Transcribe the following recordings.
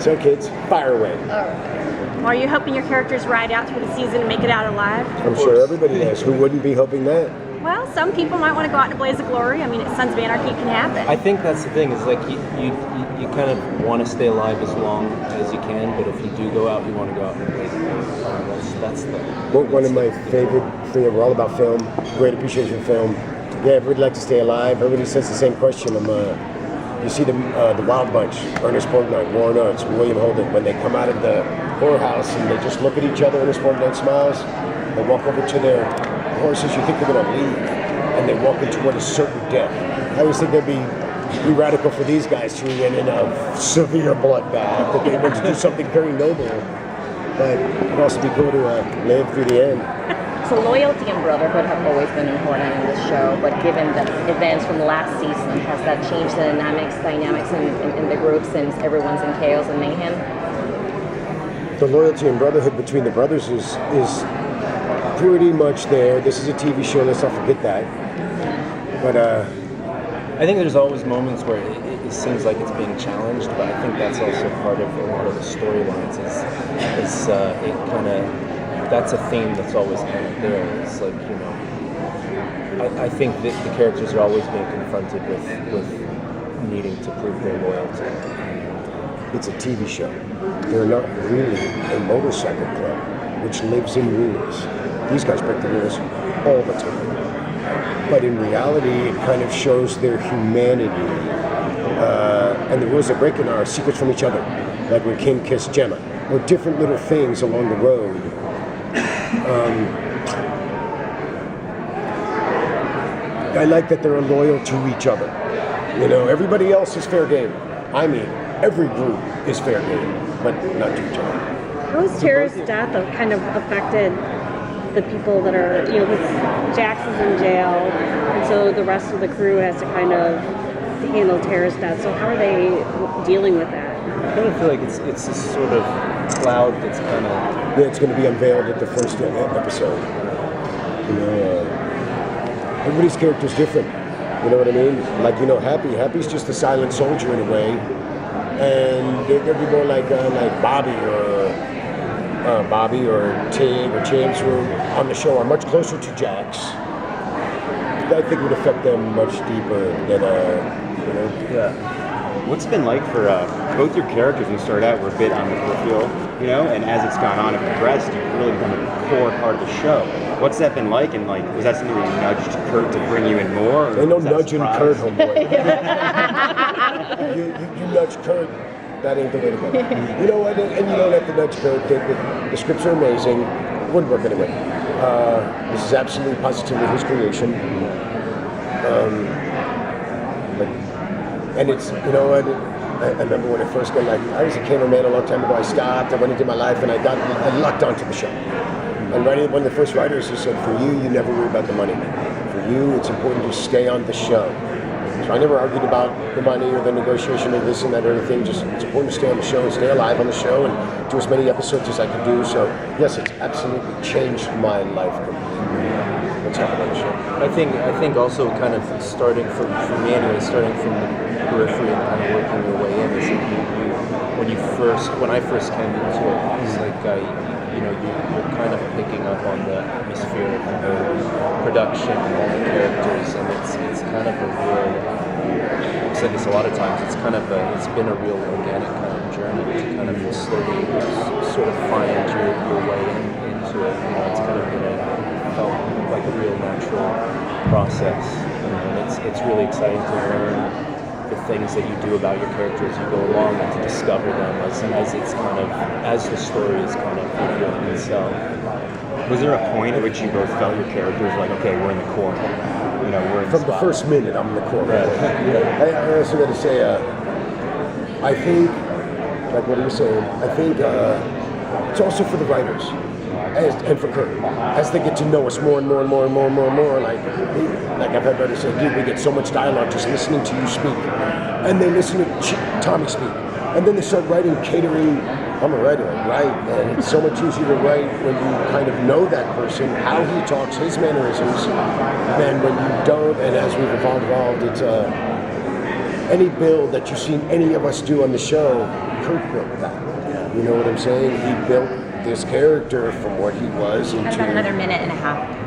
So kids, fire away. All right. Are you hoping your characters ride out through the season and make it out alive? I'm sure everybody is. Who wouldn't be hoping that? Well, some people might want to go out in a blaze of glory. I mean, at Sons of Anarchy, it can happen. I think that's the thing, is like you kind of want to stay alive as long as you can, but if you do go out, you want to go out in a blaze of glory. That's One of my favorite things, we're all about film, great appreciation for film. Yeah, everybody likes to stay alive. Everybody says the same question. You see the Wild Bunch, Ernest Borgnine, Warren Oates, William Holden, when they come out of the whorehouse and they just look at each other, Ernest Borgnine smiles, they walk over to their horses, you think they're going to leave, and they walk into what is certain death. I always think that'd be radical for these guys to end in a severe bloodbath, that they want to do something very noble, but it'd also be cool to live through the end. So loyalty and brotherhood have always been important in this show, but given the events from last season, has that changed the dynamics in the group since everyone's in chaos and mayhem? The loyalty and brotherhood between the brothers is pretty much there. This is a TV show, let's not forget that. But I think there's always moments where it seems like it's being challenged, but I think that's also part of a lot of the storylines. Is it kind of, that's a theme that's always kind of there. It's like, you know, I think that the characters are always being confronted with needing to prove their loyalty. It's a TV show. They're not really a motorcycle club, which lives in rules. These guys break the rules all the time. But in reality, it kind of shows their humanity. And the rules they're breaking are secrets from each other, like when Kim kissed Gemma, or different little things along the road. I like that they're loyal to each other. You know, everybody else is fair game. I mean, every group is fair game, but not to each other. How has Tara's death kind of affected the people that are, you know, with Jax is in jail, and so the rest of the crew has to kind of handle Tara's death. So how are they dealing with that? I kind of feel like it's this sort of cloud that's kind of... Yeah, it's going to be unveiled at the first episode. You know, everybody's character is different. You know what I mean? Like, you know, Happy's just a silent soldier in a way, and they're going to be more like Bobby or Tig or James, who on the show are much closer to Jax. I think it would affect them much deeper than, you know. Yeah. What's it been like for both your characters when you started out were a bit on the peripheral, you know, and as it's gone on and progressed, you've really become a core part of the show. What's that been like, and like, was that something where you nudged Kurt to bring you in more? Ain't no nudging Kurt, homeboy. you nudge Kurt, that ain't the way to go. You know what, and you don't have to nudge Kurt. The scripts are amazing. It wouldn't work anyway. This is absolutely, positively his creation. And it's, you know what, I remember when I first got, like, I was a cameraman a long time ago. I stopped, I went into my life, and I lucked onto the show. And one of the first writers who said, for you never worry about the money. For you, it's important to stay on the show. So I never argued about the money or the negotiation or this and that or other thing. Just, it's important to stay on the show and stay alive on the show and do as many episodes as I could do. So yes, it's absolutely changed my life completely. What's happened on the show? I think also kind of starting for me anyway, starting from the periphery and kind of working your way in, is that when I first came into it, it's like you're kind of picking up on the atmosphere of the production and all the characters, and it's kind of a real, I've said this a lot of times, it's been a real organic kind of journey to kind of slowly sort of find your way into it. You know, it's kind of felt like a real natural process, and it's really exciting to learn the things that you do about your character as you go along, and to discover them as the story is kind of revealing itself. Was there a point at which you both felt your characters like, okay, we're in the core? You know, we're in From the first minute, I'm in the core. Right. I also got to say, I think, like what are you saying? I think it's also for the writers. And for Kurt, as they get to know us more and more, like I've had writers say, dude, we get so much dialogue just listening to you speak, and they listen to Tommy speak, and then they start writing, catering. I'm a writer, I write, and it's so much easier to write when you kind of know that person, how he talks, his mannerisms, than when you don't. And as we've evolved, any build that you've seen any of us do on the show, Kurt built that. You know what I'm saying? He built this character from what he was into... I've got another minute and a half.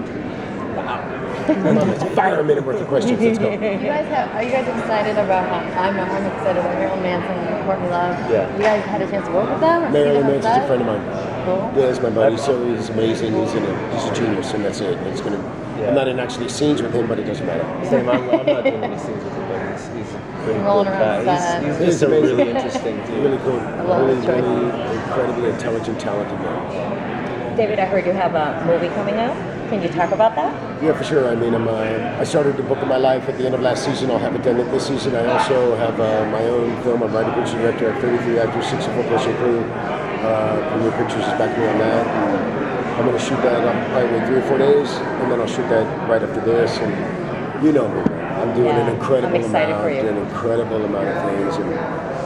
Fire a minute worth of questions. Let's go. Are you guys excited about I'm excited about Marilyn Manson and Courtney Love. Yeah. You guys had a chance to work with them? Or see Marilyn them on Manson's a set? friend of mine. Cool. Yeah, he's my buddy. So he's amazing. He's a genius, and that's it. It's gonna. Yeah. I'm not in actually scenes with him, but it doesn't matter. Same. I'm not doing any scenes with him, but he's a pretty cool Rolling around guy. set. He's He's just a amazing. really interesting dude. Really cool. love Really, his choices. really incredibly intelligent, talented man. David, I heard you have a movie coming out. Can you talk about that? Yeah, for sure. I mean, I started the book of my life at the end of last season. I'll have it done this season. I also have my own film. I'm writer, producer, director. I have 33 actors, 64-person crew. Premier Pictures is backing me on that. And I'm going to shoot that up probably in 3 or 4 days, and then I'll shoot that right after this. And you know me, man. I'm doing an incredible I'm excited amount, for you. doing an incredible amount of things. And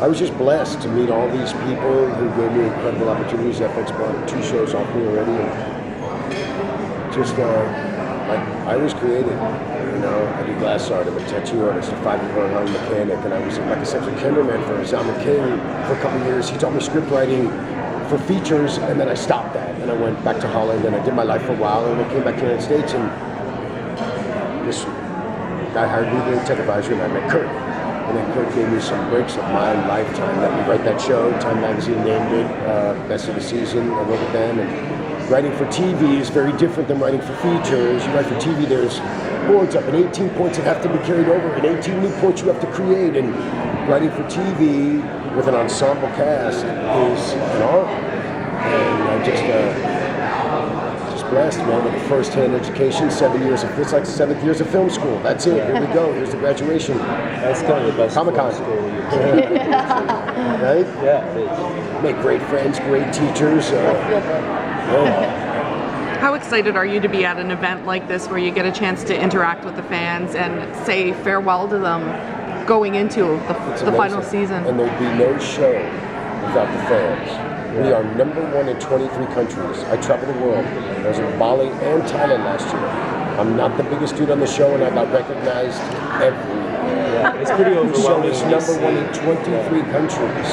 I was just blessed to meet all these people who gave me incredible opportunities. FX bought 2 shows off me already. And just like I was creative, you know. I do glass art. I'm a tattoo artist, a 5-year-old Harley mechanic, and I was like a central cameraman for Zalman King for a couple of years. He taught me script writing for features, and then I stopped that, and I went back to Holland, and I did my life for a while, and I came back to the United States, and this guy hired me to be a tech advisor, and I met Kurt. And then Kurt gave me some breaks of my lifetime. Let me write that show. Time Magazine named it Best of the Season. I wrote with them. And writing for TV is very different than writing for features. You write for TV, there's boards up and 18 points that have to be carried over and 18 new points you have to create. And writing for TV with an ensemble cast is an art. And I just blessed, man, with a first-hand education, 7 years of, it's like 7 years of film school. That's it, here we go, here's the graduation. That's kind of the best Comic-Con. school you've Right? Yeah, it is. Make great friends, great teachers. How excited are you to be at an event like this where you get a chance to interact with the fans and say farewell to them going into the final season? And there'd be no show without the fans. We are number 1 in 23 countries. I travel the world. I was in Bali and Thailand last year. I'm not the biggest dude on the show, and I got recognized everywhere. Yeah, it's pretty The show overwhelming. is number 1 in 23 countries.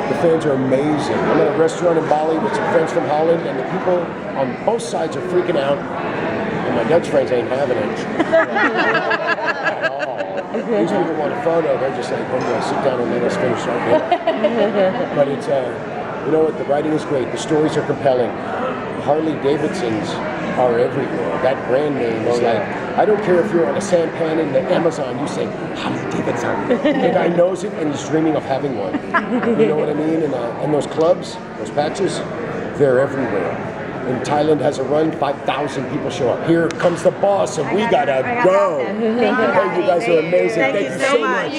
The fans are amazing. I'm at a restaurant in Bali with some friends from Holland, and the people on both sides are freaking out, and my Dutch friends ain't having it. At all. These people want a photo. They're just like, "Oh, sit down and let us finish our dinner." But it's, you know what? The writing is great. The stories are compelling. Harley Davidsons are everywhere. That brand name is like, I don't care if you're on a sampan in the Amazon, you say, Harley Davidson. The guy knows it and he's dreaming of having one. You know what I mean? And those clubs, those patches, they're everywhere. And Thailand has a run, 5,000 people show up. Here comes the boss and we gotta go. Thank you, Hey, you guys are amazing. Thank you so much.